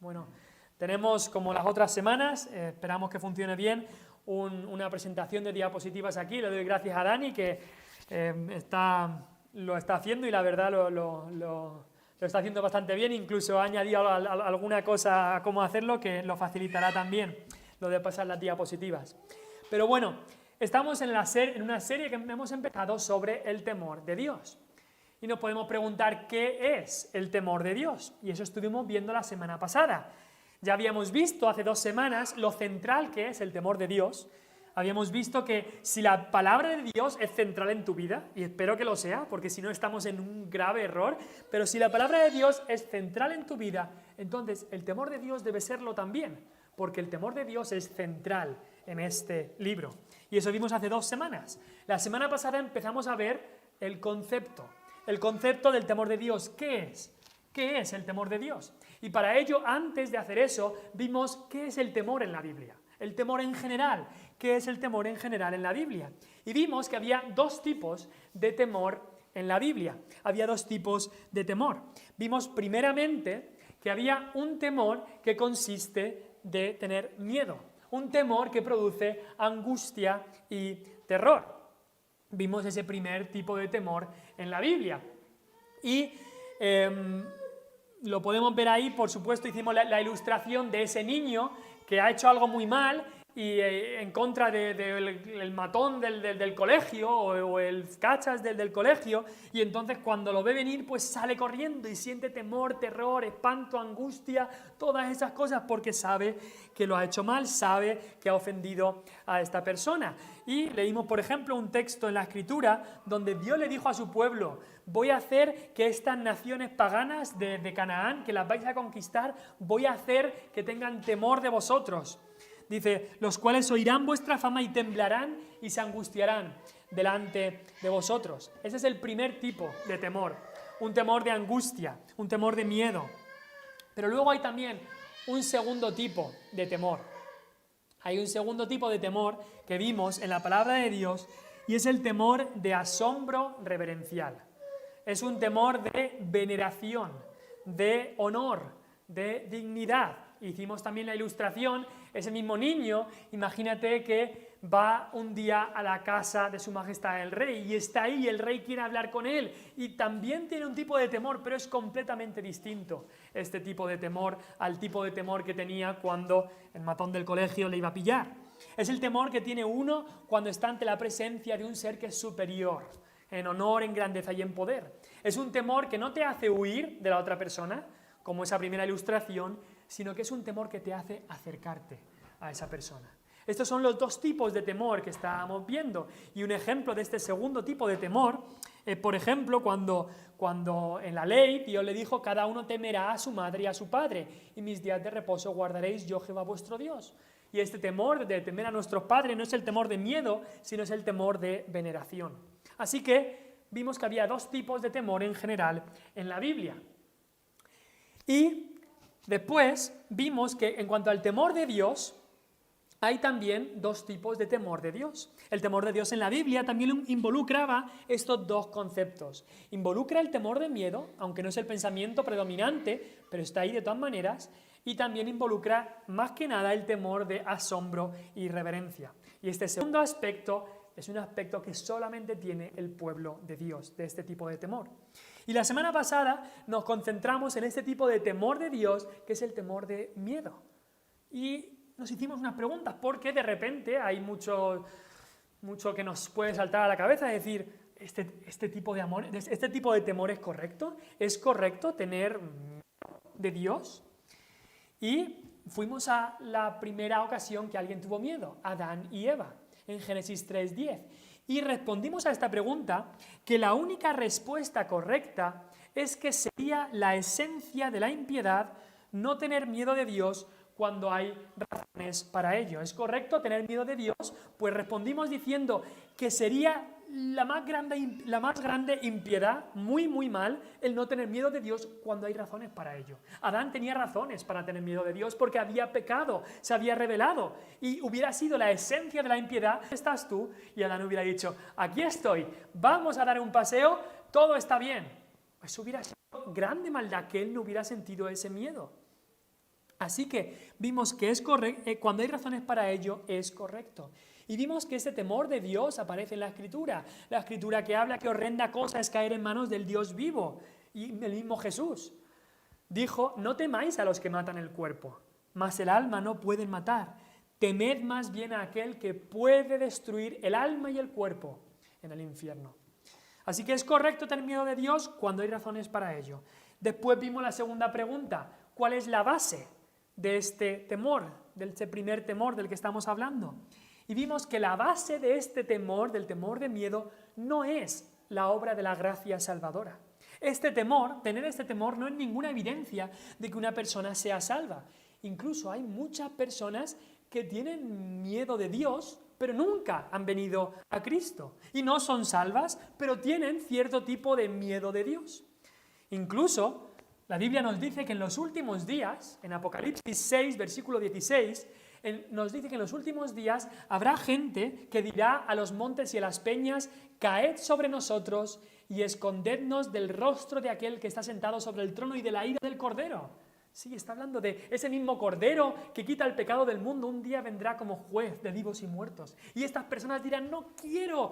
Bueno, tenemos, como las otras semanas, esperamos que funcione bien, una presentación de diapositivas aquí. Le doy gracias a Dani, que lo está haciendo y la verdad lo está haciendo bastante bien. Incluso ha añadido alguna cosa a cómo hacerlo que lo facilitará también, lo de pasar las diapositivas. Pero bueno, estamos en una serie que hemos empezado sobre el temor de Dios. Y nos podemos preguntar qué es el temor de Dios. Y eso estuvimos viendo la semana pasada. Ya habíamos visto hace 2 semanas lo central que es el temor de Dios. Habíamos visto que si la palabra de Dios es central en tu vida, y espero que lo sea, porque si no estamos en un grave error, pero si la palabra de Dios es central en tu vida, entonces el temor de Dios debe serlo también, porque el temor de Dios es central en este libro. Y eso vimos hace 2 semanas. La semana pasada empezamos a ver el concepto del temor de Dios. ¿Qué es? ¿Qué es el temor de Dios? Y para ello, antes de hacer eso, vimos qué es el temor en la Biblia. El temor en general. ¿Qué es el temor en general en la Biblia? Y vimos que había 2 tipos de temor en la Biblia. Había 2 tipos de temor. Vimos primeramente que había un temor que consiste de tener miedo. Un temor que produce angustia y terror. Vimos ese primer tipo de temor en la Biblia. Y lo podemos ver ahí, por supuesto, hicimos la ilustración de ese niño que ha hecho algo muy mal y en contra del matón del colegio o el cachas del colegio, y entonces cuando lo ve venir pues sale corriendo y siente temor, terror, espanto, angustia, todas esas cosas porque sabe que lo ha hecho mal, sabe que ha ofendido a esta persona. Y leímos, por ejemplo, un texto en la Escritura donde Dios le dijo a su pueblo: voy a hacer que estas naciones paganas de Canaán, que las vais a conquistar, voy a hacer que tengan temor de vosotros. Dice, los cuales oirán vuestra fama y temblarán y se angustiarán delante de vosotros. Ese es el primer tipo de temor, un temor de angustia, un temor de miedo. Pero luego hay también un segundo tipo de temor. Hay un segundo tipo de temor que vimos en la palabra de Dios y es el temor de asombro reverencial. Es un temor de veneración, de honor, de dignidad. Hicimos también la ilustración, ese mismo niño, imagínate que va un día a la casa de su majestad el rey y está ahí y el rey quiere hablar con él y también tiene un tipo de temor, pero es completamente distinto este tipo de temor al tipo de temor que tenía cuando el matón del colegio le iba a pillar. Es el temor que tiene uno cuando está ante la presencia de un ser que es superior, en honor, en grandeza y en poder. Es un temor que no te hace huir de la otra persona, como esa primera ilustración, sino que es un temor que te hace acercarte a esa persona. Estos son los 2 tipos de temor que estábamos viendo. Y un ejemplo de este segundo tipo de temor, por ejemplo, cuando en la ley Dios le dijo: cada uno temerá a su madre y a su padre, y mis días de reposo guardaréis yo, Jehová vuestro Dios. Y este temor de temer a nuestros padres no es el temor de miedo, sino es el temor de veneración. Así que vimos que había 2 tipos de temor en general en la Biblia. Y después vimos que en cuanto al temor de Dios, hay también 2 tipos de temor de Dios. El temor de Dios en la Biblia también involucraba estos 2 conceptos. Involucra el temor de miedo, aunque no es el pensamiento predominante, pero está ahí de todas maneras, y también involucra más que nada el temor de asombro y reverencia. Y este segundo aspecto es un aspecto que solamente tiene el pueblo de Dios, de este tipo de temor. Y la semana pasada nos concentramos en este tipo de temor de Dios, que es el temor de miedo. Y nos hicimos unas preguntas, porque de repente hay mucho que nos puede saltar a la cabeza, es decir, ¿este tipo de temor es correcto? ¿Es correcto tener de Dios? Y fuimos a la primera ocasión que alguien tuvo miedo, Adán y Eva, en Génesis 3:10. Y respondimos a esta pregunta que la única respuesta correcta es que sería la esencia de la impiedad no tener miedo de Dios cuando hay razones para ello. ¿Es correcto tener miedo de Dios? Pues respondimos diciendo que sería la más grande impiedad, muy mal, el no tener miedo de Dios cuando hay razones para ello. Adán tenía razones para tener miedo de Dios porque había pecado, se había rebelado, y hubiera sido la esencia de la impiedad. Estás tú, y Adán hubiera dicho: aquí estoy, vamos a dar un paseo, todo está bien. Pues hubiera sido grande maldad que él no hubiera sentido ese miedo. Así que vimos que es correcto, cuando hay razones para ello, es correcto. Y vimos que ese temor de Dios aparece en la Escritura que habla que horrenda cosa es caer en manos del Dios vivo. Y el mismo Jesús dijo, no temáis a los que matan el cuerpo, mas el alma no pueden matar. Temed más bien a aquel que puede destruir el alma y el cuerpo en el infierno. Así que es correcto tener miedo de Dios cuando hay razones para ello. Después vimos la segunda pregunta, ¿cuál es la base de este temor, de este primer temor del que estamos hablando? Y vimos que la base de este temor, del temor de miedo, no es la obra de la gracia salvadora. Tener este temor no es ninguna evidencia de que una persona sea salva. Incluso hay muchas personas que tienen miedo de Dios, pero nunca han venido a Cristo. Y no son salvas, pero tienen cierto tipo de miedo de Dios. Incluso la Biblia nos dice que en los últimos días, en Apocalipsis 6, versículo 16, nos dice que en los últimos días habrá gente que dirá a los montes y a las peñas, caed sobre nosotros y escondednos del rostro de aquel que está sentado sobre el trono y de la ira del Cordero. Sí, está hablando de ese mismo Cordero que quita el pecado del mundo. Un día vendrá como juez de vivos y muertos. Y estas personas dirán, no quiero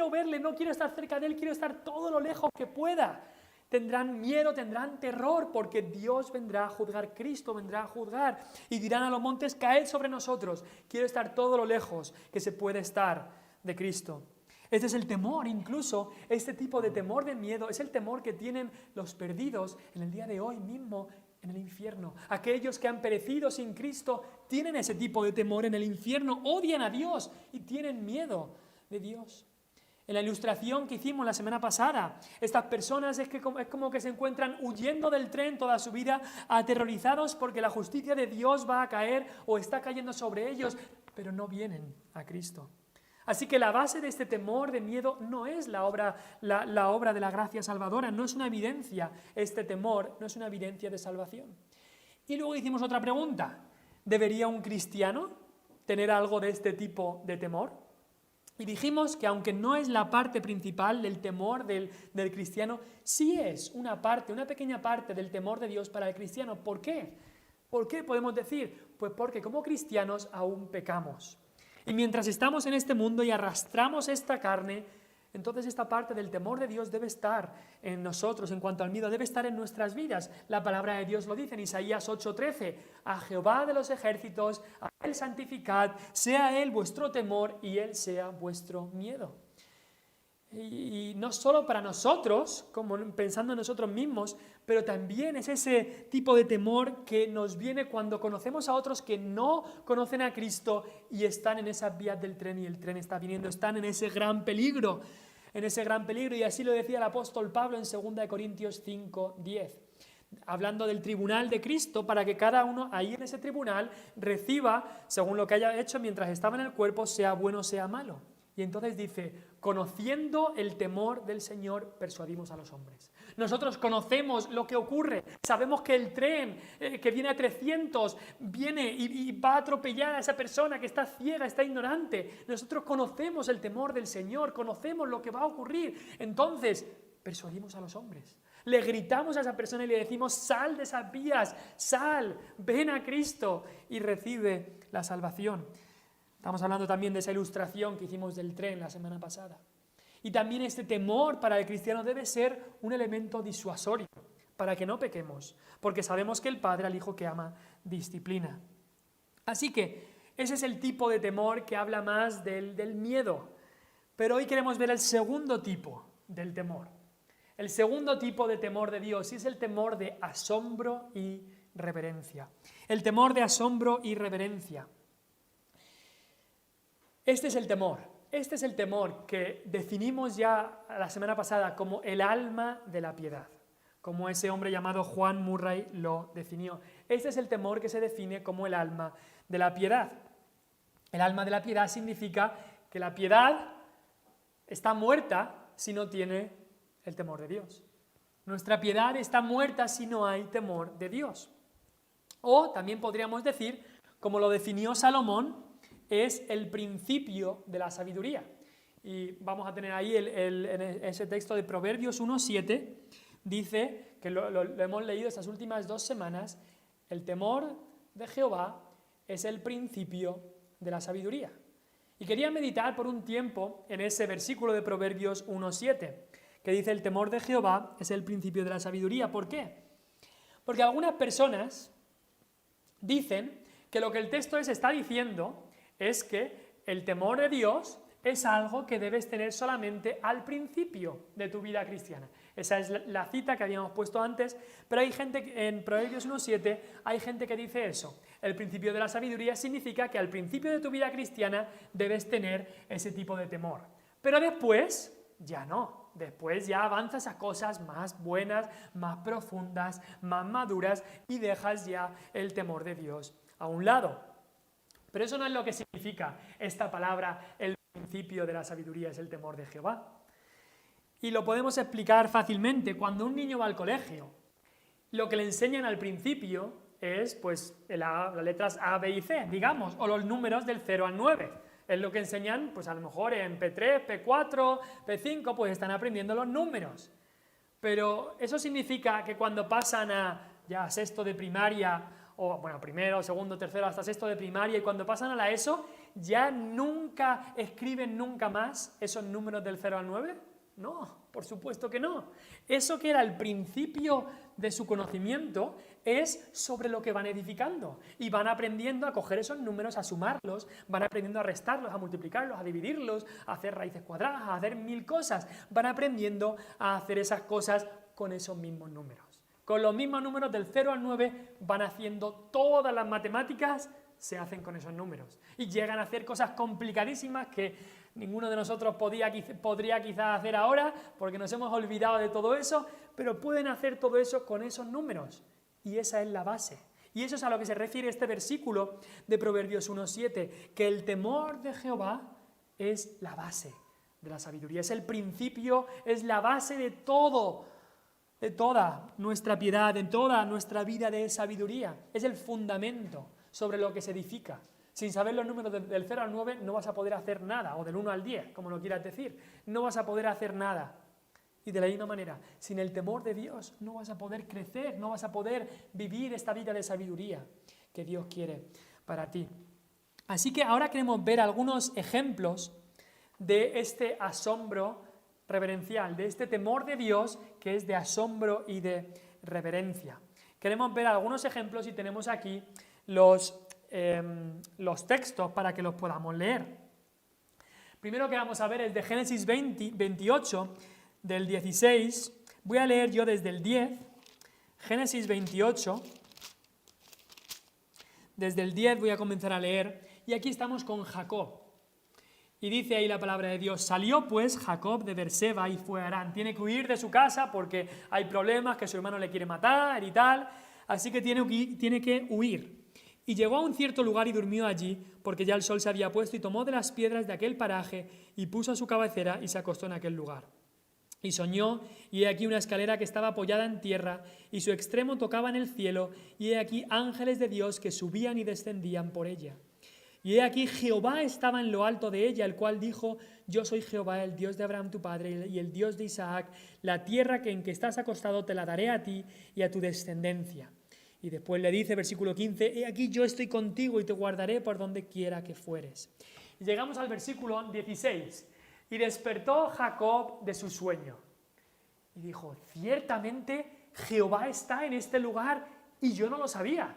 verle, no quiero estar cerca de él, quiero estar todo lo lejos que pueda. Tendrán miedo, tendrán terror, porque Dios vendrá a juzgar, Cristo vendrá a juzgar. Y dirán a los montes, caed sobre nosotros. Quiero estar todo lo lejos que se puede estar de Cristo. Este es el temor, incluso este tipo de temor de miedo, es el temor que tienen los perdidos en el día de hoy mismo en el infierno. Aquellos que han perecido sin Cristo tienen ese tipo de temor en el infierno, odian a Dios y tienen miedo de Dios. En la ilustración que hicimos la semana pasada, estas personas es como que se encuentran huyendo del tren toda su vida, aterrorizados porque la justicia de Dios va a caer o está cayendo sobre ellos, pero no vienen a Cristo. Así que la base de este temor de miedo no es la obra de la gracia salvadora, no es una evidencia, este temor no es una evidencia de salvación. Y luego hicimos otra pregunta, ¿debería un cristiano tener algo de este tipo de temor? Y dijimos que aunque no es la parte principal del temor del cristiano, sí es una pequeña parte del temor de Dios para el cristiano. ¿Por qué? ¿Por qué podemos decir? Pues porque como cristianos aún pecamos. Y mientras estamos en este mundo y arrastramos esta carne, entonces esta parte del temor de Dios debe estar en nosotros, en cuanto al miedo, debe estar en nuestras vidas. La palabra de Dios lo dice en Isaías 8:13, a Jehová de los ejércitos, a Él santificad, sea Él vuestro temor y Él sea vuestro miedo. Y no solo para nosotros, como pensando en nosotros mismos, pero también es ese tipo de temor que nos viene cuando conocemos a otros que no conocen a Cristo y están en esas vías del tren y el tren está viniendo, están en ese gran peligro, y así lo decía el apóstol Pablo en 2 Corintios 5:10, hablando del tribunal de Cristo, para que cada uno ahí en ese tribunal reciba, según lo que haya hecho mientras estaba en el cuerpo, sea bueno o sea malo. Y entonces dice, conociendo el temor del Señor, persuadimos a los hombres. Nosotros conocemos lo que ocurre, sabemos que el tren que viene a 300 viene y va a atropellar a esa persona que está ciega, está ignorante. Nosotros conocemos el temor del Señor, conocemos lo que va a ocurrir. Entonces, persuadimos a los hombres. Le gritamos a esa persona y le decimos, sal de esas vías, sal, ven a Cristo y recibe la salvación. Estamos hablando también de esa ilustración que hicimos del tren la semana pasada. Y también este temor para el cristiano debe ser un elemento disuasorio, para que no pequemos, porque sabemos que el Padre al Hijo que ama disciplina. Así que ese es el tipo de temor que habla más del miedo. Pero hoy queremos ver el segundo tipo del temor. El segundo tipo de temor de Dios, y es el temor de asombro y reverencia. El temor de asombro y reverencia. Este es el temor que definimos ya la semana pasada como el alma de la piedad, como ese hombre llamado Juan Murray lo definió. Este es el temor que se define como el alma de la piedad. El alma de la piedad significa que la piedad está muerta si no tiene el temor de Dios. Nuestra piedad está muerta si no hay temor de Dios. O también podríamos decir, como lo definió Salomón, es el principio de la sabiduría. Y vamos a tener ahí en ese texto de Proverbios 1:7, dice, que lo hemos leído estas últimas 2 semanas, El temor de Jehová es el principio de la sabiduría. Y quería meditar por un tiempo en ese versículo de Proverbios 1:7, que dice: el temor de Jehová es el principio de la sabiduría. ¿Por qué? Porque algunas personas dicen que lo que el texto está diciendo es que el temor de Dios es algo que debes tener solamente al principio de tu vida cristiana. Esa es la cita que habíamos puesto antes, pero hay gente, en Proverbios 1:7, hay gente que dice eso. El principio de la sabiduría significa que al principio de tu vida cristiana debes tener ese tipo de temor. Pero después, ya no. Después ya avanzas a cosas más buenas, más profundas, más maduras y dejas ya el temor de Dios a un lado. Pero eso no es lo que significa esta palabra, el principio de la sabiduría es el temor de Jehová. Y lo podemos explicar fácilmente. Cuando un niño va al colegio, lo que le enseñan al principio es pues las letras A, B y C, digamos, o los números del 0 al 9. Es lo que enseñan, pues a lo mejor en P3, P4, P5, pues están aprendiendo los números. Pero eso significa que cuando pasan a ya sexto de primaria, o bueno, primero, segundo, tercero, hasta sexto de primaria, y cuando pasan a la ESO, ya nunca escriben nunca más esos números del 0 al 9. No, por supuesto que no. Eso que era el principio de su conocimiento es sobre lo que van edificando y van aprendiendo a coger esos números, a sumarlos, van aprendiendo a restarlos, a multiplicarlos, a dividirlos, a hacer raíces cuadradas, a hacer 1000 cosas. Van aprendiendo a hacer esas cosas con esos mismos números. Con los mismos números del 0 al 9 van haciendo todas las matemáticas, se hacen con esos números. Y llegan a hacer cosas complicadísimas que ninguno de nosotros podría quizás hacer ahora, porque nos hemos olvidado de todo eso, pero pueden hacer todo eso con esos números. Y esa es la base. Y eso es a lo que se refiere este versículo de Proverbios 1:7, que el temor de Jehová es la base de la sabiduría, es el principio, es la base de todo, de toda nuestra piedad, de toda nuestra vida de sabiduría. Es el fundamento sobre lo que se edifica. Sin saber los números del 0 al 9 no vas a poder hacer nada, o del 1 al 10, como lo quieras decir. No vas a poder hacer nada. Y de la misma manera, sin el temor de Dios no vas a poder crecer, no vas a poder vivir esta vida de sabiduría que Dios quiere para ti. Así que ahora queremos ver algunos ejemplos de este asombro reverencial, de este temor de Dios que es de asombro y de reverencia. Queremos ver algunos ejemplos y tenemos aquí los textos para que los podamos leer. Primero que vamos a ver es de Génesis 28, del 16. Voy a leer yo desde el 10, Génesis 28, desde el 10 voy a comenzar a leer, y aquí estamos con Jacob. Y dice ahí la palabra de Dios: salió pues Jacob de Berseba y fue a Harán. Tiene que huir de su casa porque hay problemas, que su hermano le quiere matar y tal, así que tiene que huir. Y llegó a un cierto lugar y durmió allí, porque ya el sol se había puesto, y tomó de las piedras de aquel paraje y puso a su cabecera y se acostó en aquel lugar. Y soñó, y he aquí una escalera que estaba apoyada en tierra, y su extremo tocaba en el cielo, y he aquí ángeles de Dios que subían y descendían por ella. Y he aquí Jehová estaba en lo alto de ella, el cual dijo: yo soy Jehová, el Dios de Abraham tu padre, y el Dios de Isaac. La tierra en que estás acostado te la daré a ti y a tu descendencia. Y después le dice, versículo 15, he aquí yo estoy contigo y te guardaré por donde quiera que fueres. Y llegamos al versículo 16. Y despertó Jacob de su sueño. Y dijo, ciertamente Jehová está en este lugar y yo no lo sabía.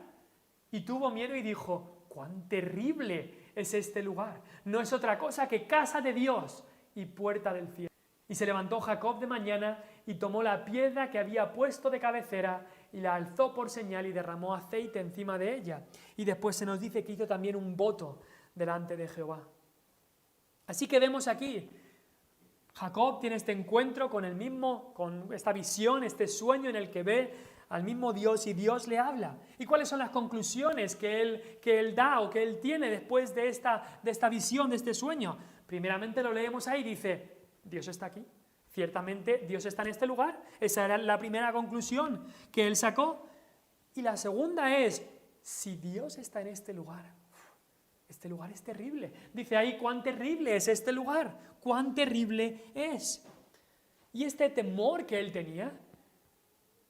Y tuvo miedo y dijo, cuán terrible es este lugar. No es otra cosa que casa de Dios y puerta del cielo. Y se levantó Jacob de mañana y tomó la piedra que había puesto de cabecera y la alzó por señal y derramó aceite encima de ella. Y después se nos dice que hizo también un voto delante de Jehová. Así que vemos aquí, Jacob tiene este encuentro con esta visión, este sueño en el que ve al mismo Dios y Dios le habla. ¿Y cuáles son las conclusiones que él da o que él tiene después de esta visión, de este sueño? Primeramente lo leemos ahí, dice, Dios está aquí. Ciertamente Dios está en este lugar. Esa era la primera conclusión que él sacó. Y la segunda es, si Dios está en este lugar es terrible. Dice ahí, cuán terrible es este lugar, cuán terrible es. Y este temor que él tenía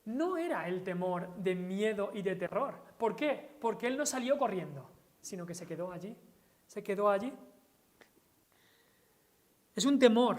no era el temor de miedo y de terror, ¿Por qué? Porque él no salió corriendo, sino que se quedó allí. Se quedó allí. Es un temor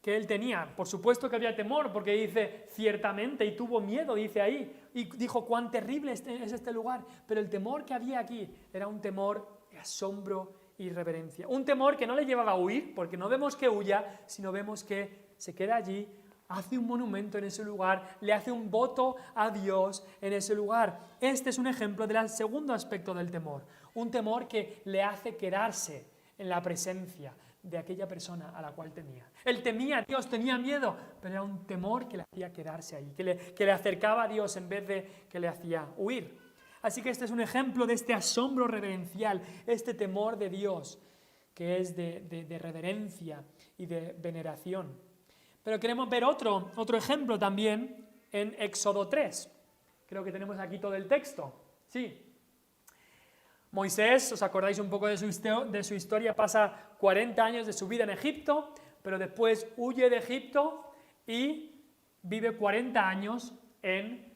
que él tenía. Por supuesto que había temor, porque dice ciertamente, y tuvo miedo, dice ahí, y dijo cuán terrible es este lugar. Pero el temor que había aquí era un temor de asombro y reverencia. Un temor que no le llevaba a huir, porque no vemos que huya, sino vemos que se queda allí, hace un monumento en ese lugar, le hace un voto a Dios en ese lugar. Este es un ejemplo del segundo aspecto del temor. Un temor que le hace quedarse en la presencia de aquella persona a la cual temía. Él temía a Dios, tenía miedo, pero era un temor que le hacía quedarse ahí, que le acercaba a Dios en vez de que le hacía huir. Así que este es un ejemplo de este asombro reverencial, este temor de Dios, que es de reverencia y de veneración. Pero queremos ver otro ejemplo también en Éxodo 3. Creo que tenemos aquí todo el texto. Sí. Moisés, os acordáis un poco de su historia, pasa 40 años de su vida en Egipto, pero después huye de Egipto y vive 40 años en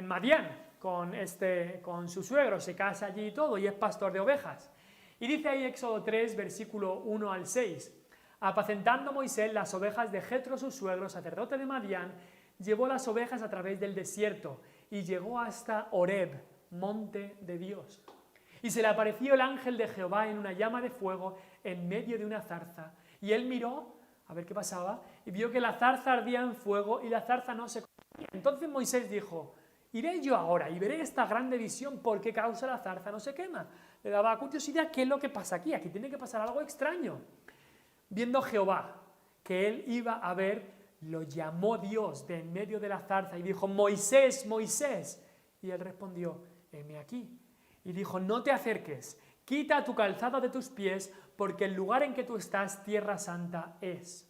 Madián con su suegro, se casa allí y todo, y es pastor de ovejas. Y dice ahí Éxodo 3, versículo 1 al 6, apacentando Moisés las ovejas de Jetro su suegro, sacerdote de Madián, llevó las ovejas a través del desierto y llegó hasta Horeb, monte de Dios. Y se le apareció el ángel de Jehová en una llama de fuego en medio de una zarza. Y él miró, a ver qué pasaba, y vio que la zarza ardía en fuego y la zarza no se consumía. Entonces Moisés dijo, iré yo ahora y veré esta grande visión, ¿por qué causa la zarza no se quema? Le daba curiosidad, ¿qué es lo que pasa aquí? Aquí tiene que pasar algo extraño. Viendo Jehová que él iba a ver, lo llamó Dios de en medio de la zarza y dijo, Moisés, Moisés. Y él respondió, heme aquí. Y dijo, no te acerques, quita tu calzado de tus pies, porque el lugar en que tú estás, tierra santa es.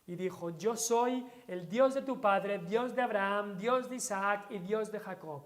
Y dijo, yo soy el Dios de tu padre, Dios de Abraham, Dios de Isaac y Dios de Jacob.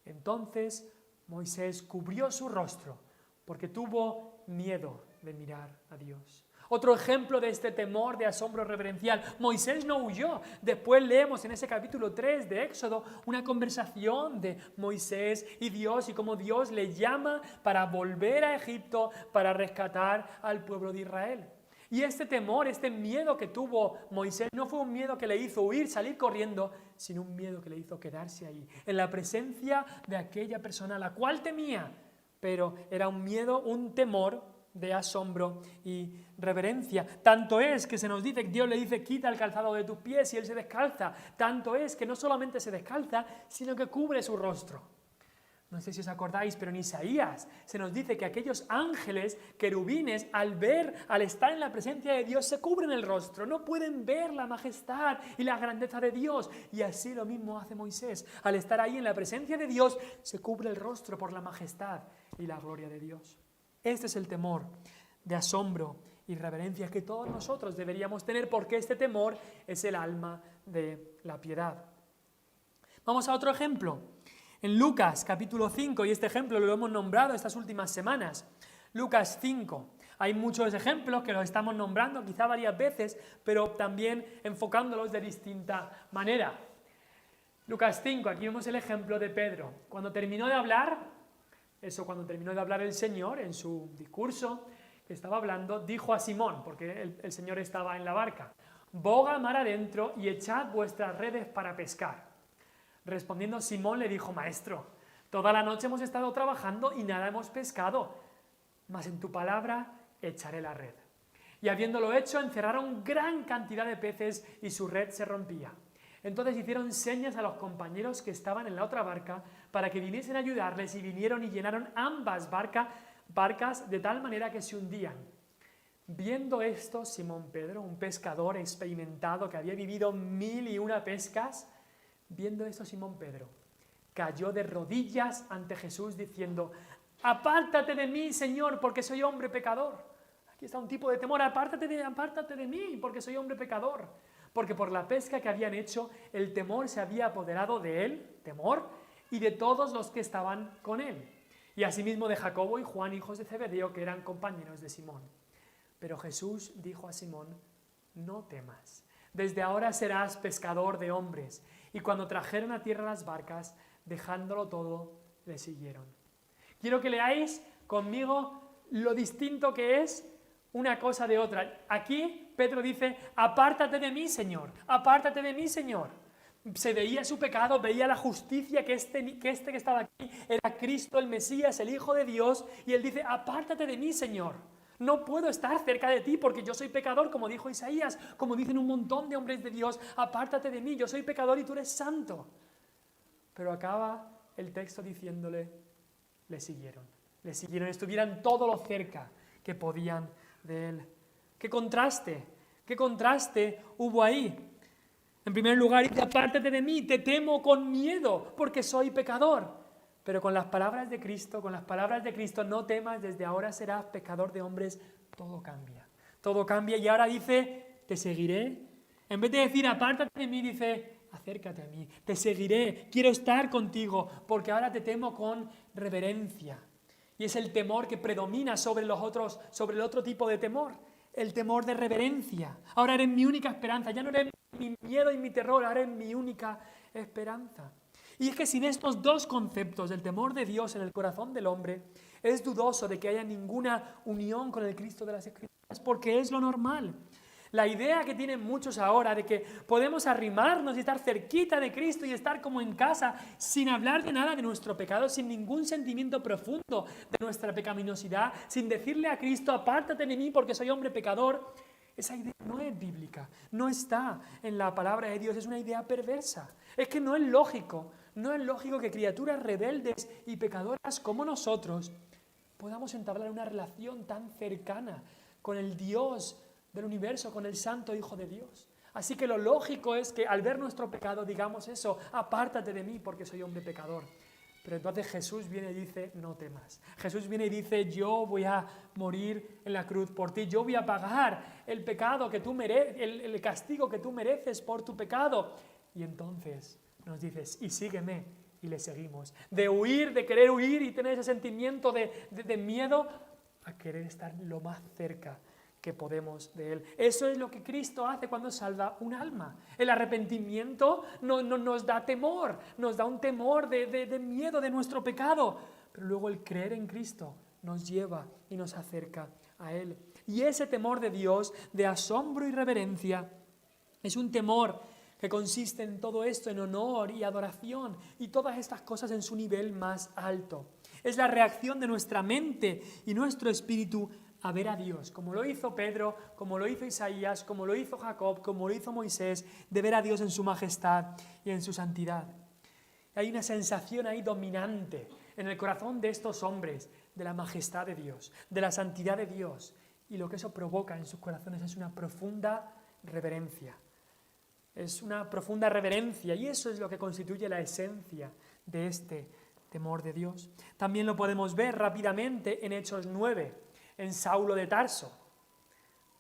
Entonces Moisés cubrió su rostro, porque tuvo miedo de mirar a Dios. Otro ejemplo de este temor de asombro reverencial. Moisés no huyó. Después leemos en ese capítulo 3 de Éxodo una conversación de Moisés y Dios y cómo Dios le llama para volver a Egipto para rescatar al pueblo de Israel. Y este temor, este miedo que tuvo Moisés no fue un miedo que le hizo huir, salir corriendo, sino un miedo que le hizo quedarse ahí, en la presencia de aquella persona a la cual temía. Pero era un miedo, un temor de asombro y reverencia. Tanto es que se nos dice, Dios le dice, quita el calzado de tus pies y él se descalza. Tanto es que no solamente se descalza, sino que cubre su rostro. No sé si os acordáis, pero en Isaías se nos dice que aquellos ángeles, querubines, al estar en la presencia de Dios, se cubren el rostro, no pueden ver la majestad y la grandeza de Dios. Y así lo mismo hace Moisés. Al estar ahí en la presencia de Dios, se cubre el rostro por la majestad y la gloria de Dios. Este es el temor de asombro y reverencia que todos nosotros deberíamos tener, porque este temor es el alma de la piedad. Vamos a otro ejemplo. En Lucas capítulo 5, y este ejemplo lo hemos nombrado estas últimas semanas. Lucas 5. Hay muchos ejemplos que los estamos nombrando quizá varias veces, pero también enfocándolos de distinta manera. Lucas 5, aquí vemos el ejemplo de Pedro. Cuando terminó de hablar el Señor en su discurso que estaba hablando, dijo a Simón, porque el Señor estaba en la barca, boga mar adentro y echad vuestras redes para pescar. Respondiendo Simón le dijo, maestro, toda la noche hemos estado trabajando y nada hemos pescado, mas en tu palabra echaré la red. Y habiéndolo hecho, encerraron gran cantidad de peces y su red se rompía. Entonces hicieron señas a los compañeros que estaban en la otra barca para que viniesen a ayudarles, y vinieron y llenaron ambas barcas de tal manera que se hundían. Viendo esto, Simón Pedro, un pescador experimentado que había vivido 1001 pescas, viendo esto Simón Pedro cayó de rodillas ante Jesús diciendo, apártate de mí, Señor, porque soy hombre pecador. Aquí está un tipo de temor, apártate de mí, porque soy hombre pecador. Porque por la pesca que habían hecho, el temor se había apoderado de él, temor, y de todos los que estaban con él. Y asimismo de Jacobo y Juan, hijos de Zebedeo, que eran compañeros de Simón. Pero Jesús dijo a Simón, no temas, desde ahora serás pescador de hombres. Y cuando trajeron a tierra las barcas, dejándolo todo, le siguieron. Quiero que leáis conmigo lo distinto que es una cosa de otra. Aquí Pedro dice, apártate de mí, Señor, apártate de mí, Señor. Se veía su pecado, veía la justicia que este que estaba aquí era Cristo, el Mesías, el Hijo de Dios, y él dice, apártate de mí, Señor. No puedo estar cerca de ti porque yo soy pecador, como dijo Isaías, como dicen un montón de hombres de Dios, apártate de mí, yo soy pecador y tú eres santo. Pero acaba el texto diciéndole, le siguieron, estuvieran todo lo cerca que podían de él. ¡Qué contraste hubo ahí! En primer lugar, dice, apártate de mí, te temo con miedo, porque soy pecador. Pero con las palabras de Cristo, no temas, desde ahora serás pecador de hombres, todo cambia. Todo cambia y ahora dice, te seguiré. En vez de decir, apártate de mí, dice, acércate a mí, te seguiré, quiero estar contigo, porque ahora te temo con reverencia. Y es el temor que predomina sobre el otro tipo de temor, el temor de reverencia. Ahora eres mi única esperanza, ya no eres mi miedo y mi terror, ahora eres mi única esperanza. Y es que sin estos dos conceptos del temor de Dios en el corazón del hombre, es dudoso de que haya ninguna unión con el Cristo de las Escrituras, porque es lo normal. La idea que tienen muchos ahora de que podemos arrimarnos y estar cerquita de Cristo y estar como en casa sin hablar de nada de nuestro pecado, sin ningún sentimiento profundo de nuestra pecaminosidad, sin decirle a Cristo, apártate de mí porque soy hombre pecador, esa idea no es bíblica, no está en la palabra de Dios, es una idea perversa. Es que no es lógico que criaturas rebeldes y pecadoras como nosotros podamos entablar una relación tan cercana con el Dios del universo, con el Santo Hijo de Dios. Así que lo lógico es que al ver nuestro pecado digamos eso, apártate de mí porque soy hombre pecador. Pero entonces Jesús viene y dice, no temas. Jesús viene y dice, yo voy a morir en la cruz por ti, yo voy a pagar el pecado que tú el castigo que tú mereces por tu pecado. Y entonces nos dices, y sígueme, y le seguimos. De querer huir y tener ese sentimiento de miedo, a querer estar lo más cerca que podemos de Él. Eso es lo que Cristo hace cuando salva un alma. El arrepentimiento no nos da temor, nos da un temor de miedo de nuestro pecado, pero luego el creer en Cristo nos lleva y nos acerca a Él. Y ese temor de Dios, de asombro y reverencia, es un temor que consiste en todo esto, en honor y adoración, y todas estas cosas en su nivel más alto. Es la reacción de nuestra mente y nuestro espíritu a ver a Dios, como lo hizo Pedro, como lo hizo Isaías, como lo hizo Jacob, como lo hizo Moisés, de ver a Dios en su majestad y en su santidad. Hay una sensación ahí dominante en el corazón de estos hombres, de la majestad de Dios, de la santidad de Dios, y lo que eso provoca en sus corazones es una profunda reverencia. Es una profunda reverencia, y eso es lo que constituye la esencia de este temor de Dios. También lo podemos ver rápidamente en Hechos 9, en Saulo de Tarso.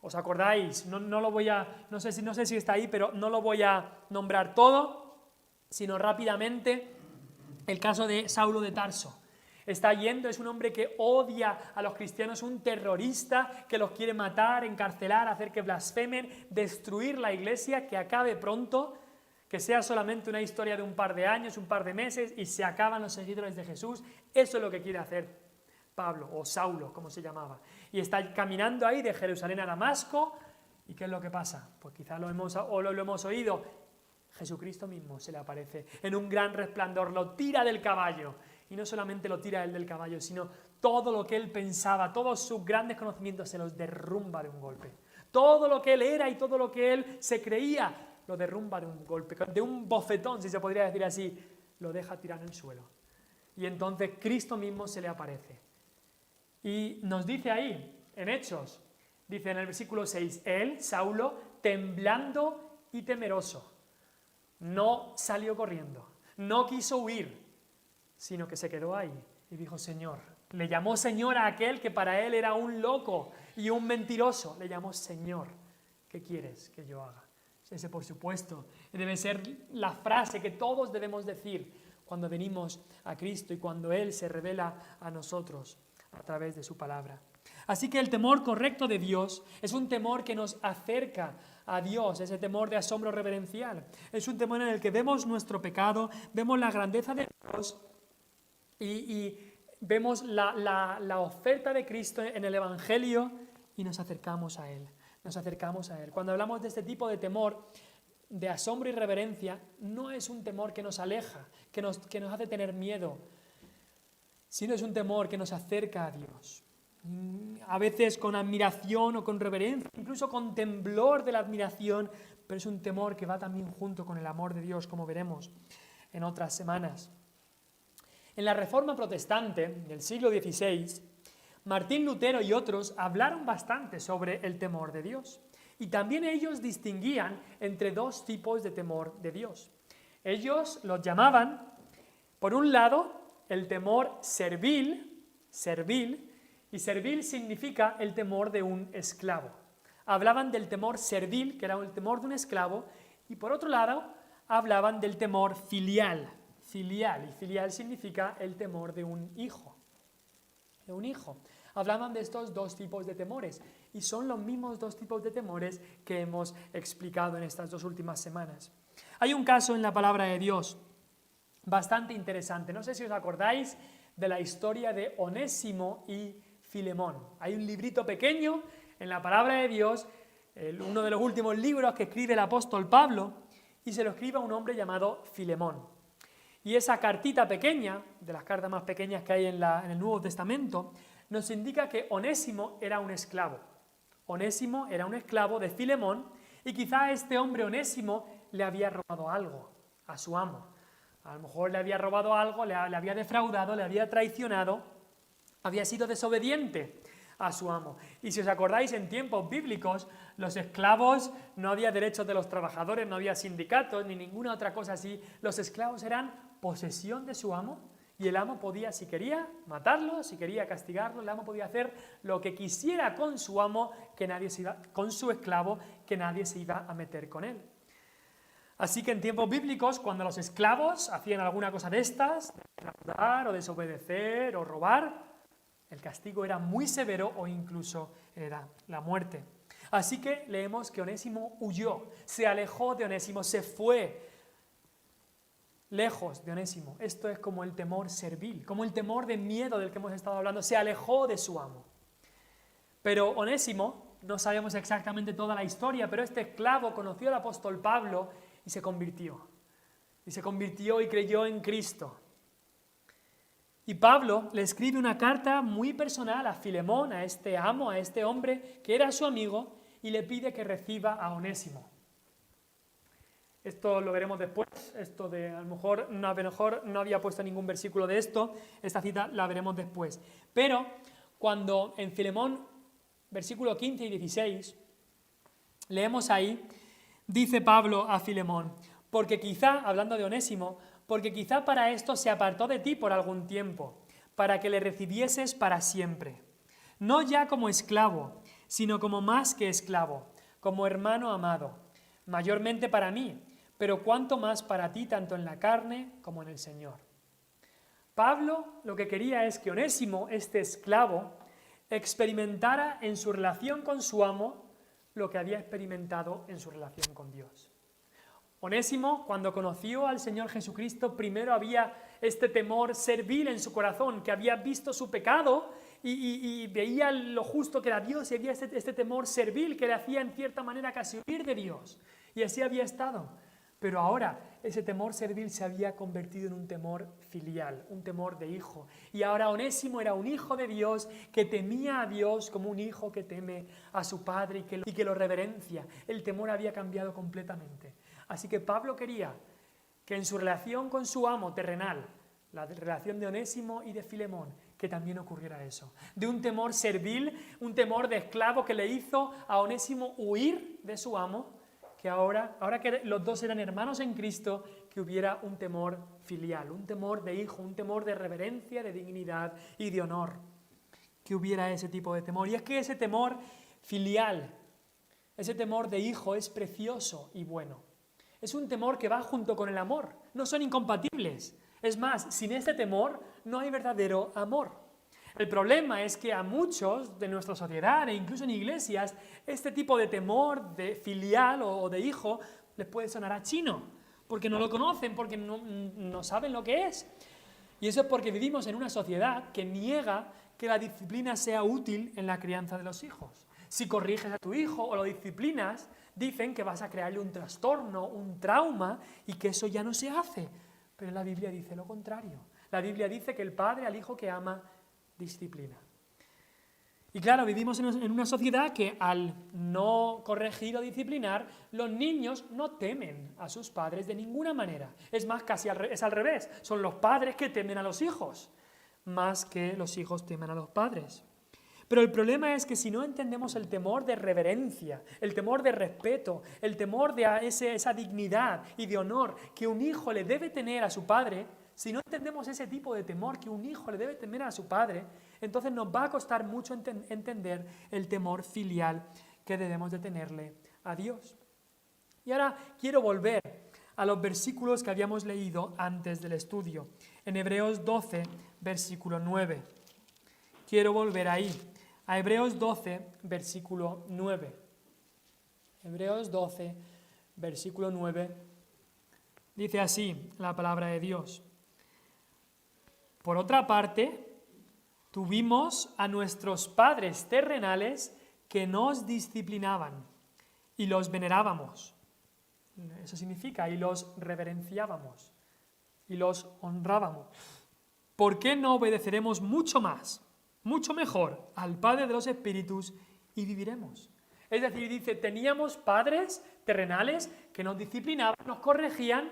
¿Os acordáis? No sé si está ahí, pero no lo voy a nombrar todo, sino rápidamente el caso de Saulo de Tarso. Está yendo, es un hombre que odia a los cristianos, un terrorista que los quiere matar, encarcelar, hacer que blasfemen, destruir la iglesia, que acabe pronto, que sea solamente una historia de un par de años, un par de meses y se acaban los seguidores de Jesús. Eso es lo que quiere hacer Pablo, o Saulo, como se llamaba. Y está caminando ahí de Jerusalén a Damasco, ¿y qué es lo que pasa? Pues quizás lo hemos oído. Jesucristo mismo se le aparece en un gran resplandor, lo tira del caballo, y no solamente lo tira él del caballo, sino todo lo que él pensaba, todos sus grandes conocimientos se los derrumba de un golpe. Todo lo que él era y todo lo que él se creía, lo derrumba de un golpe, de un bofetón, si se podría decir así, lo deja tirado en el suelo. Y entonces Cristo mismo se le aparece. Y nos dice ahí, en Hechos, dice en el versículo 6, él, Saulo, temblando y temeroso, no salió corriendo, no quiso huir, sino que se quedó ahí y dijo, Señor. Le llamó Señor a aquel que para él era un loco y un mentiroso. Le llamó Señor. ¿Qué quieres que yo haga? Ese, por supuesto, debe ser la frase que todos debemos decir cuando venimos a Cristo y cuando Él se revela a nosotros a través de su palabra. Así que el temor correcto de Dios es un temor que nos acerca a Dios, ese temor de asombro reverencial. Es un temor en el que vemos nuestro pecado, vemos la grandeza de Dios y vemos la oferta de Cristo en el Evangelio y nos acercamos a Él. Nos acercamos a Él. Cuando hablamos de este tipo de temor, de asombro y reverencia, no es un temor que nos aleja, que nos hace tener miedo, sino es un temor que nos acerca a Dios. A veces con admiración o con reverencia, incluso con temblor de la admiración, pero es un temor que va también junto con el amor de Dios, como veremos en otras semanas. En la Reforma Protestante del siglo XVI, Martín Lutero y otros hablaron bastante sobre el temor de Dios. Y también ellos distinguían entre dos tipos de temor de Dios. Ellos los llamaban, por un lado, el temor servil, y servil significa el temor de un esclavo. Hablaban del temor servil, que era el temor de un esclavo, y por otro lado, hablaban del temor filial, y filial significa el temor de un hijo. Hablaban de estos dos tipos de temores, y son los mismos dos tipos de temores que hemos explicado en estas 2 últimas semanas. Hay un caso en la palabra de Dios bastante interesante. No sé si os acordáis de la historia de Onésimo y Filemón. Hay un librito pequeño en la palabra de Dios, uno de los últimos libros que escribe el apóstol Pablo, y se lo escribe a un hombre llamado Filemón. Y esa cartita pequeña, de las cartas más pequeñas que hay en el Nuevo Testamento, nos indica que Onésimo era un esclavo. Onésimo era un esclavo de Filemón, y quizá este hombre Onésimo le había robado algo a su amo. A lo mejor le había robado algo, le había defraudado, le había traicionado, había sido desobediente a su amo. Y si os acordáis, en tiempos bíblicos, los esclavos, no había derechos de los trabajadores, no había sindicatos, ni ninguna otra cosa así. Los esclavos eran posesión de su amo, y el amo podía, si quería, matarlo, si quería castigarlo, el amo podía hacer lo que quisiera con su amo, con su esclavo, que nadie se iba a meter con él. Así que en tiempos bíblicos, cuando los esclavos hacían alguna cosa de estas, defraudar o desobedecer o robar, el castigo era muy severo o incluso era la muerte. Así que leemos que Onésimo huyó, se alejó de Onésimo, se fue lejos de Onésimo. Esto es como el temor servil, como el temor de miedo del que hemos estado hablando, se alejó de su amo. Pero Onésimo, no sabemos exactamente toda la historia, pero este esclavo conoció al apóstol Pablo y se convirtió. Y creyó en Cristo. Y Pablo le escribe una carta muy personal a Filemón, a este amo, a este hombre que era su amigo, y le pide que reciba a Onésimo. Esto lo veremos después, a lo mejor no había puesto ningún versículo de esto, esta cita la veremos después. Pero cuando en Filemón, versículo 15 y 16, leemos ahí, dice Pablo a Filemón, porque quizá, hablando de Onésimo, porque quizá para esto se apartó de ti por algún tiempo, para que le recibieses para siempre, no ya como esclavo, sino como más que esclavo, como hermano amado, mayormente para mí, pero cuánto más para ti, tanto en la carne como en el Señor. Pablo lo que quería es que Onésimo, este esclavo, experimentara en su relación con su amo lo que había experimentado en su relación con Dios. Onésimo, cuando conoció al Señor Jesucristo, primero había este temor servil en su corazón, que había visto su pecado y veía lo justo que era Dios, y había este temor servil que le hacía en cierta manera casi huir de Dios. Y así había estado. Pero ahora ese temor servil se había convertido en un temor filial, un temor de hijo. Y ahora Onésimo era un hijo de Dios que temía a Dios como un hijo que teme a su padre y que lo reverencia. El temor había cambiado completamente. Así que Pablo quería que en su relación con su amo terrenal, la relación de Onésimo y de Filemón, que también ocurriera eso. De un temor servil, un temor de esclavo que le hizo a Onésimo huir de su amo, que ahora que los dos eran hermanos en Cristo, que hubiera un temor filial, un temor de hijo, un temor de reverencia, de dignidad y de honor. Que hubiera ese tipo de temor. Y es que ese temor filial, ese temor de hijo es precioso y bueno. Es un temor que va junto con el amor, no son incompatibles. Es más, sin este temor no hay verdadero amor. El problema es que a muchos de nuestra sociedad e incluso en iglesias, este tipo de temor de filial o de hijo les puede sonar a chino, porque no lo conocen, porque no saben lo que es. Y eso es porque vivimos en una sociedad que niega que la disciplina sea útil en la crianza de los hijos. Si corriges a tu hijo o lo disciplinas, dicen que vas a crearle un trastorno, un trauma, y que eso ya no se hace. Pero la Biblia dice lo contrario. La Biblia dice que el padre al hijo que ama disciplina. Y claro, vivimos en una sociedad que al no corregir o disciplinar, los niños no temen a sus padres de ninguna manera. Es más, casi es al revés. Son los padres que temen a los hijos, más que los hijos temen a los padres. Pero el problema es que si no entendemos el temor de reverencia, el temor de respeto, el temor de esa dignidad y de honor que un hijo le debe tener a su padre, si no entendemos ese tipo de temor que un hijo le debe tener a su padre, entonces nos va a costar mucho entender el temor filial que debemos de tenerle a Dios. Y ahora quiero volver a los versículos que habíamos leído antes del estudio, en Hebreos 12, versículo 9. Quiero volver ahí, a Hebreos 12, versículo 9. Hebreos 12, versículo 9, dice así la palabra de Dios. Por otra parte, tuvimos a nuestros padres terrenales que nos disciplinaban y los venerábamos. Eso significa, y los reverenciábamos y los honrábamos. ¿Por qué no obedeceremos mucho más, mucho mejor al Padre de los Espíritus y viviremos? Es decir, dice, teníamos padres terrenales que nos disciplinaban, nos corregían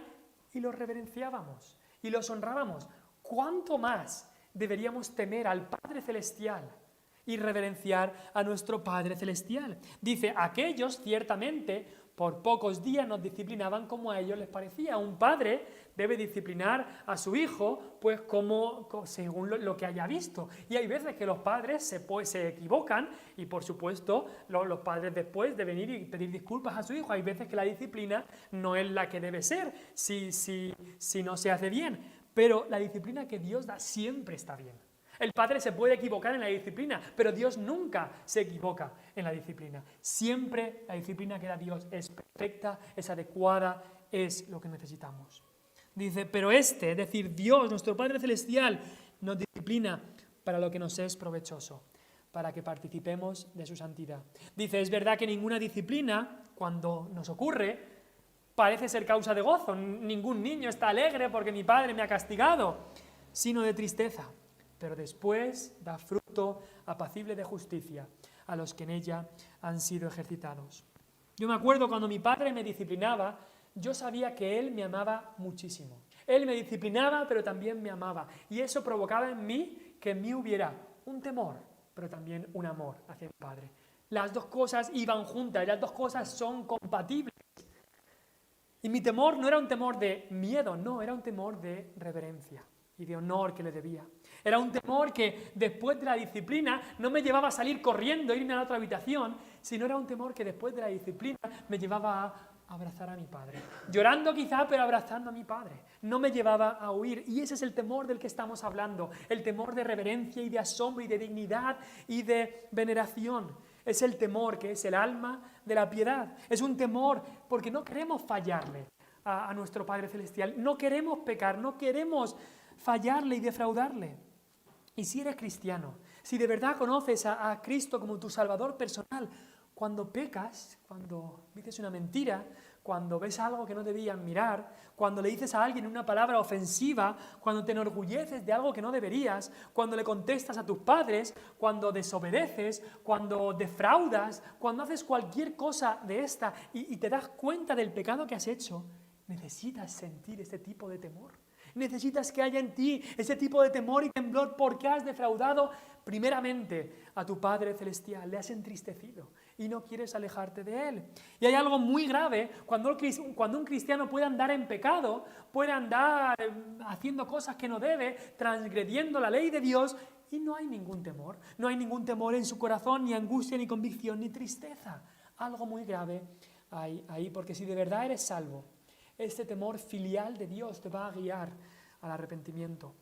y los reverenciábamos y los honrábamos. ¿Cuánto más deberíamos temer al Padre Celestial y reverenciar a nuestro Padre Celestial? Dice, aquellos ciertamente por pocos días nos disciplinaban como a ellos les parecía. Un padre debe disciplinar a su hijo pues según lo que haya visto. Y hay veces que los padres se equivocan y por supuesto los padres después deben ir y pedir disculpas a su hijo. Hay veces que la disciplina no es la que debe ser si no se hace bien. Pero la disciplina que Dios da siempre está bien. El padre se puede equivocar en la disciplina, pero Dios nunca se equivoca en la disciplina. Siempre la disciplina que da Dios es perfecta, es adecuada, es lo que necesitamos. Dice, pero es decir, Dios, nuestro Padre Celestial, nos disciplina para lo que nos es provechoso, para que participemos de su santidad. Dice, es verdad que ninguna disciplina, cuando nos ocurre, parece ser causa de gozo. Ningún niño está alegre porque mi padre me ha castigado, sino de tristeza. Pero después da fruto apacible de justicia a los que en ella han sido ejercitados. Yo me acuerdo cuando mi padre me disciplinaba, yo sabía que él me amaba muchísimo. Él me disciplinaba, pero también me amaba. Y eso provocaba en mí que en mí hubiera un temor, pero también un amor hacia mi padre. Las dos cosas iban juntas, las dos cosas son compatibles. Y mi temor no era un temor de miedo, no, era un temor de reverencia y de honor que le debía. Era un temor que después de la disciplina no me llevaba a salir corriendo, irme a la otra habitación, sino era un temor que después de la disciplina me llevaba a abrazar a mi padre. Llorando quizá, pero abrazando a mi padre. No me llevaba a huir. Y ese es el temor del que estamos hablando. El temor de reverencia y de asombro y de dignidad y de veneración. Es el temor que es el alma de la piedad. Es un temor porque no queremos fallarle a nuestro Padre Celestial. No queremos pecar, no queremos fallarle y defraudarle. Y si eres cristiano, si de verdad conoces a Cristo como tu Salvador personal, cuando pecas, cuando dices una mentira, cuando ves algo que no debías mirar, cuando le dices a alguien una palabra ofensiva, cuando te enorgulleces de algo que no deberías, cuando le contestas a tus padres, cuando desobedeces, cuando defraudas, cuando haces cualquier cosa de esta y te das cuenta del pecado que has hecho, necesitas sentir este tipo de temor. Necesitas que haya en ti ese tipo de temor y temblor porque has defraudado primeramente a tu Padre Celestial, le has entristecido y no quieres alejarte de Él. Y hay algo muy grave cuando un cristiano puede andar en pecado, puede andar haciendo cosas que no debe, transgrediendo la ley de Dios y no hay ningún temor. No hay ningún temor en su corazón, ni angustia, ni convicción, ni tristeza. Algo muy grave hay ahí, porque si de verdad eres salvo, este temor filial de Dios te va a guiar al arrepentimiento.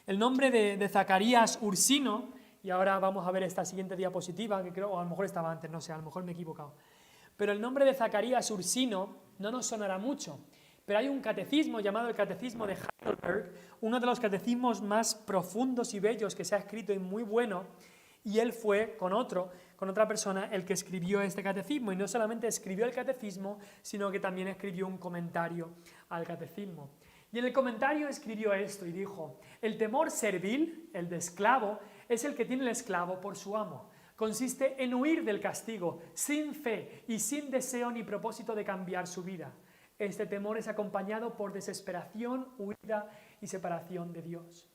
El nombre de Zacarías Ursino, y ahora vamos a ver esta siguiente diapositiva, que creo, o a lo mejor estaba antes, no sé, a lo mejor me he equivocado. Pero el nombre de Zacarías Ursino no nos sonará mucho, Pero hay un catecismo llamado el Catecismo de Heidelberg, uno de los catecismos más profundos y bellos que se ha escrito y muy bueno, y él fue con otra persona, el que escribió este catecismo, y no solamente escribió el catecismo, sino que también escribió un comentario al catecismo. Y en el comentario escribió esto y dijo: el temor servil, el de esclavo, es el que tiene el esclavo por su amo. Consiste en huir del castigo, sin fe y sin deseo ni propósito de cambiar su vida. Este temor es acompañado por desesperación, huida y separación de Dios.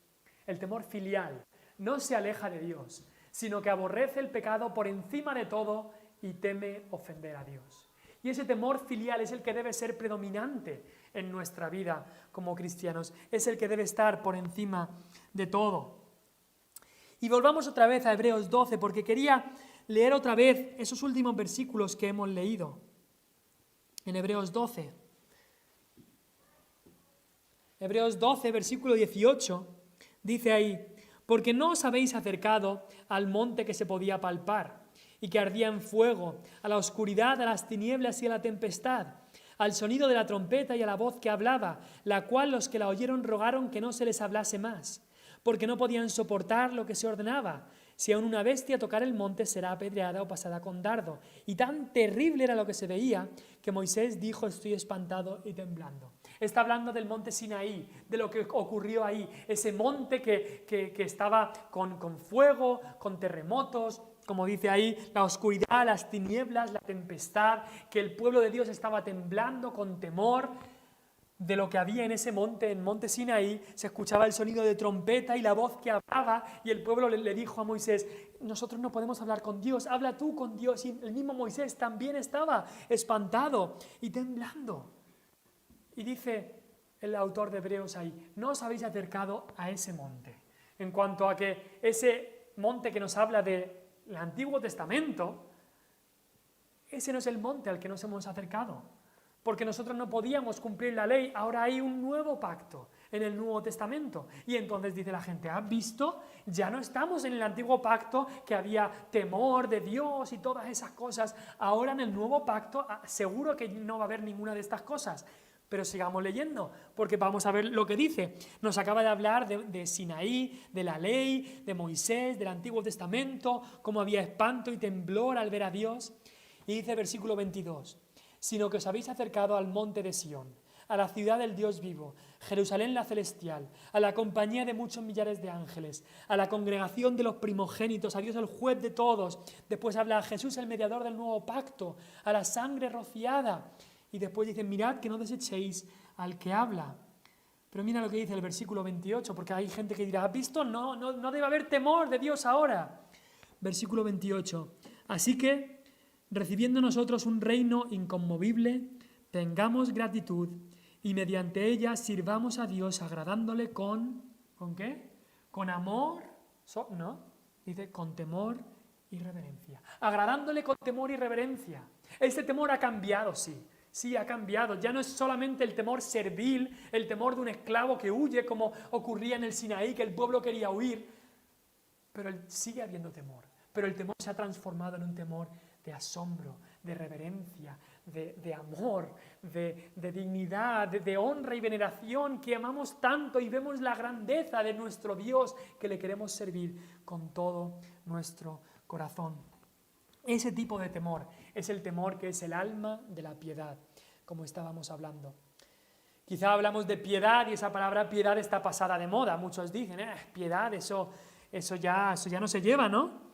El temor filial no se aleja de Dios, sino que aborrece el pecado por encima de todo y teme ofender a Dios. Y ese temor filial es el que debe ser predominante en nuestra vida como cristianos, es el que debe estar por encima de todo. Y volvamos otra vez a Hebreos 12, porque quería leer otra vez esos últimos versículos que hemos leído. En Hebreos 12. Hebreos 12, versículo 18, dice ahí: porque no os habéis acercado al monte que se podía palpar y que ardía en fuego, a la oscuridad, a las tinieblas y a la tempestad, al sonido de la trompeta y a la voz que hablaba, la cual los que la oyeron rogaron que no se les hablase más, porque no podían soportar lo que se ordenaba. Si aún una bestia tocara el monte, será apedreada o pasada con dardo. Y tan terrible era lo que se veía, que Moisés dijo: estoy espantado y temblando. Está hablando del monte Sinaí, de lo que ocurrió ahí, ese monte que estaba con fuego, con terremotos, como dice ahí, la oscuridad, las tinieblas, la tempestad, que el pueblo de Dios estaba temblando con temor de lo que había en ese monte, en monte Sinaí. Se escuchaba el sonido de trompeta y la voz que hablaba, y el pueblo le dijo a Moisés: nosotros no podemos hablar con Dios, habla tú con Dios. Y el mismo Moisés también estaba espantado y temblando. Y dice el autor de Hebreos ahí: no os habéis acercado a ese monte. En cuanto a que ese monte que nos habla del Antiguo Testamento, ese no es el monte al que nos hemos acercado, porque nosotros no podíamos cumplir la ley. Ahora hay un nuevo pacto en el Nuevo Testamento. Y entonces dice la gente: ¿has visto? Ya no estamos en el antiguo pacto, que había temor de Dios y todas esas cosas. Ahora en el nuevo pacto seguro que no va a haber ninguna de estas cosas. Pero sigamos leyendo, porque vamos a ver lo que dice. Nos acaba de hablar de Sinaí, de la ley, de Moisés, del Antiguo Testamento, cómo había espanto y temblor al ver a Dios. Y dice versículo 22: sino que os habéis acercado al monte de Sión, a la ciudad del Dios vivo, Jerusalén la celestial, a la compañía de muchos millares de ángeles, a la congregación de los primogénitos, a Dios el juez de todos. Después habla a Jesús el mediador del nuevo pacto, a la sangre rociada. Y después dice: mirad que no desechéis al que habla. Pero mira lo que dice el versículo 28, porque hay gente que dirá: ¿has visto? No debe haber temor de Dios ahora. Versículo 28. Así que, recibiendo nosotros un reino inconmovible, tengamos gratitud y mediante ella sirvamos a Dios agradándole ¿con qué? Con amor, ¿no? Dice con temor y reverencia. Agradándole con temor y reverencia. Este temor ha cambiado, sí. Sí, ha cambiado. Ya no es solamente el temor servil, el temor de un esclavo que huye, como ocurría en el Sinaí, que el pueblo quería huir. Pero sigue habiendo temor. Pero el temor se ha transformado en un temor de asombro, de reverencia, de amor, de dignidad, de honra y veneración, que amamos tanto y vemos la grandeza de nuestro Dios, que le queremos servir con todo nuestro corazón. Ese tipo de temor es el temor que es el alma de la piedad, como estábamos hablando. Quizá hablamos de piedad y esa palabra piedad está pasada de moda. Muchos dicen: piedad, eso ya no se lleva, ¿no?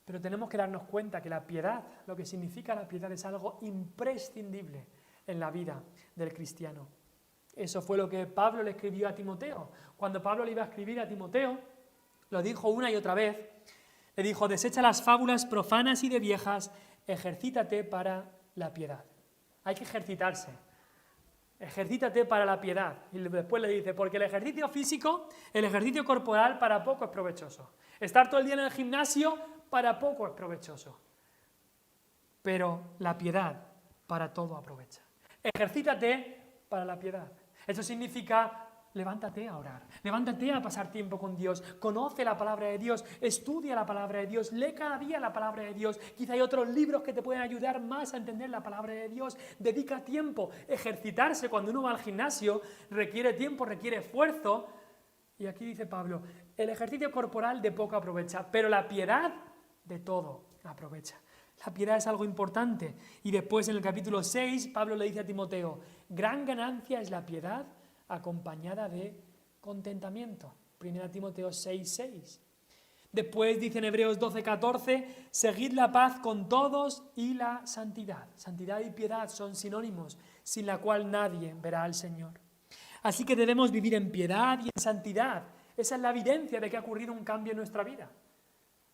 Pero tenemos que darnos cuenta que la piedad, lo que significa la piedad, es algo imprescindible en la vida del cristiano. Eso fue lo que Pablo le escribió a Timoteo. Cuando Pablo le iba a escribir a Timoteo, lo dijo una y otra vez. Le dijo: desecha las fábulas profanas y de viejas, ejercítate para la piedad. Hay que ejercitarse. Ejercítate para la piedad. Y después le dice: porque el ejercicio físico, el ejercicio corporal, para poco es provechoso. Estar todo el día en el gimnasio, para poco es provechoso. Pero la piedad para todo aprovecha. Ejercítate para la piedad. Eso significa levántate a orar, levántate a pasar tiempo con Dios, conoce la palabra de Dios, estudia la palabra de Dios, lee cada día la palabra de Dios. Quizá hay otros libros que te pueden ayudar más a entender la palabra de Dios. Dedica tiempo. Ejercitarse cuando uno va al gimnasio requiere tiempo, requiere esfuerzo. Y aquí dice Pablo, el ejercicio corporal de poco aprovecha, pero la piedad de todo aprovecha. La piedad es algo importante. Y después en el capítulo 6, Pablo le dice a Timoteo, gran ganancia es la piedad acompañada de contentamiento. 1 Timoteo 6:6. Después dice en Hebreos 12:14, seguid la paz con todos y la santidad. Santidad y piedad son sinónimos, sin la cual nadie verá al Señor. Así que debemos vivir en piedad y en santidad. Esa es la evidencia de que ha ocurrido un cambio en nuestra vida.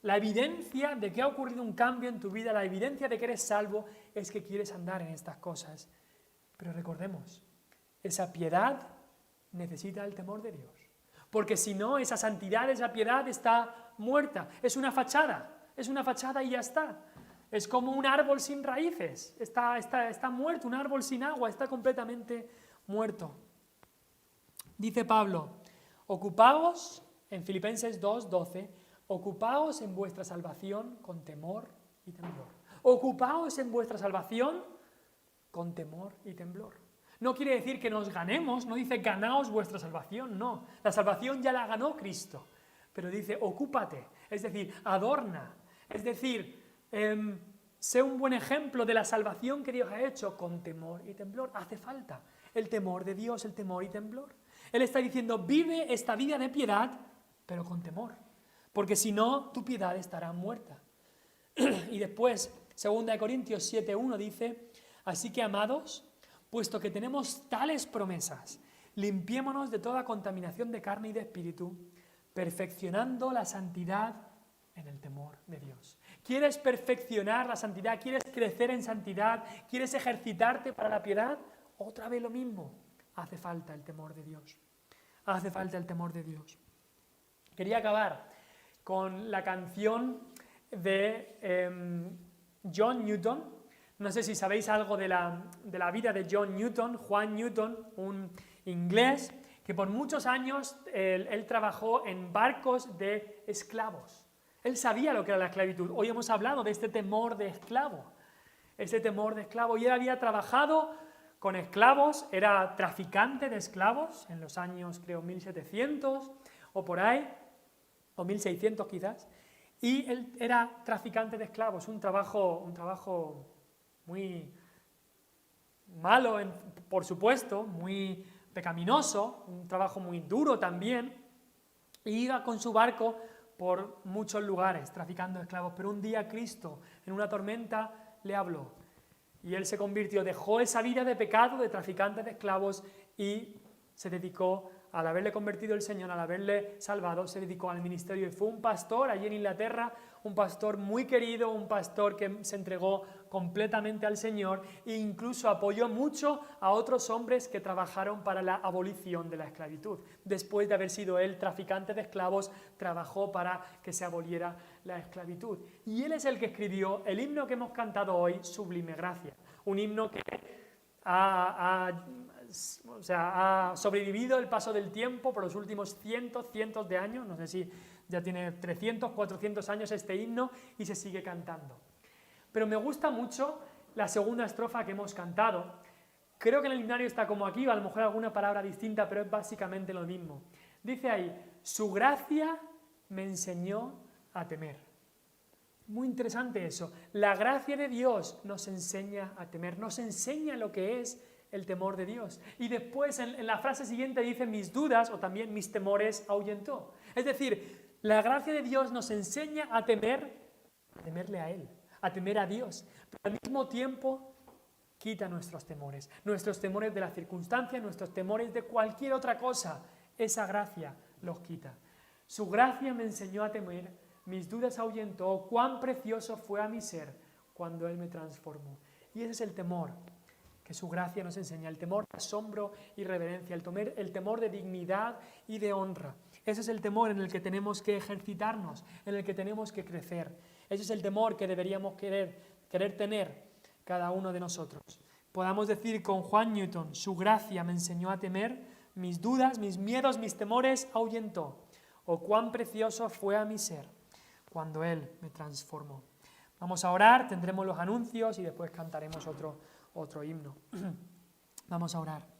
La evidencia de que ha ocurrido un cambio en tu vida, la evidencia de que eres salvo, es que quieres andar en estas cosas. Pero recordemos, esa piedad necesita el temor de Dios. Porque si no, esa santidad, esa piedad está muerta. Es una fachada y ya está. Es como un árbol sin raíces. Está muerto, un árbol sin agua, está completamente muerto. Dice Pablo, ocupaos, en Filipenses 2:12, ocupaos en vuestra salvación con temor y temblor. Ocupaos en vuestra salvación con temor y temblor. No quiere decir que nos ganemos, no dice ganaos vuestra salvación, no. La salvación ya la ganó Cristo, pero dice ocúpate, es decir, adorna, es decir, sé un buen ejemplo de la salvación que Dios ha hecho con temor y temblor. Hace falta el temor de Dios, el temor y temblor. Él está diciendo, vive esta vida de piedad, pero con temor, porque si no, tu piedad estará muerta. Y después, 2 Corintios 7:1 dice, así que amados, puesto que tenemos tales promesas, limpiémonos de toda contaminación de carne y de espíritu, perfeccionando la santidad en el temor de Dios. ¿Quieres perfeccionar la santidad? ¿Quieres crecer en santidad? ¿Quieres ejercitarte para la piedad? Otra vez lo mismo. Hace falta el temor de Dios. Hace falta el temor de Dios. Quería acabar con la canción de John Newton. No sé si sabéis algo de la vida de John Newton, Juan Newton, un inglés que por muchos años él trabajó en barcos de esclavos. Él sabía lo que era la esclavitud. Hoy hemos hablado de este temor de esclavo, ese temor de esclavo. Y él había trabajado con esclavos, era traficante de esclavos en los años, creo, 1700 o por ahí, o 1600 quizás. Y él era traficante de esclavos, un trabajo muy malo, por supuesto, muy pecaminoso, un trabajo muy duro también, y iba con su barco por muchos lugares traficando esclavos, pero un día Cristo en una tormenta le habló y él se convirtió, dejó esa vida de pecado, de traficante de esclavos y se dedicó, al haberle convertido el Señor, al haberle salvado, se dedicó al ministerio y fue un pastor allí en Inglaterra, un pastor muy querido, un pastor que se entregó completamente al Señor e incluso apoyó mucho a otros hombres que trabajaron para la abolición de la esclavitud. Después de haber sido él traficante de esclavos, trabajó para que se aboliera la esclavitud. Y él es el que escribió el himno que hemos cantado hoy, Sublime Gracia, un himno que ha sobrevivido el paso del tiempo por los últimos cientos de años, no sé si ya tiene 300, 400 años este himno y se sigue cantando. Pero me gusta mucho la segunda estrofa que hemos cantado. Creo que en el himnario está como aquí, o a lo mejor alguna palabra distinta, pero es básicamente lo mismo. Dice ahí, su gracia me enseñó a temer. Muy interesante eso. La gracia de Dios nos enseña a temer, nos enseña lo que es el temor de Dios. Y después en la frase siguiente dice mis dudas o también mis temores ahuyentó. Es decir, la gracia de Dios nos enseña a temerle a Él, a temer a Dios. Pero al mismo tiempo quita nuestros temores de las circunstancias, nuestros temores de cualquier otra cosa. Esa gracia los quita. Su gracia me enseñó a temer, mis dudas ahuyentó, cuán precioso fue a mi ser cuando Él me transformó. Y ese es el temor que su gracia nos enseña, el temor de asombro y reverencia, el temor de dignidad y de honra. Ese es el temor en el que tenemos que ejercitarnos, en el que tenemos que crecer. Ese es el temor que deberíamos querer tener cada uno de nosotros. Podamos decir con Juan Newton, su gracia me enseñó a temer, mis dudas, mis miedos, mis temores ahuyentó. Oh, cuán precioso fue a mi ser cuando Él me transformó. Vamos a orar, tendremos los anuncios y después cantaremos otro himno. Vamos a orar.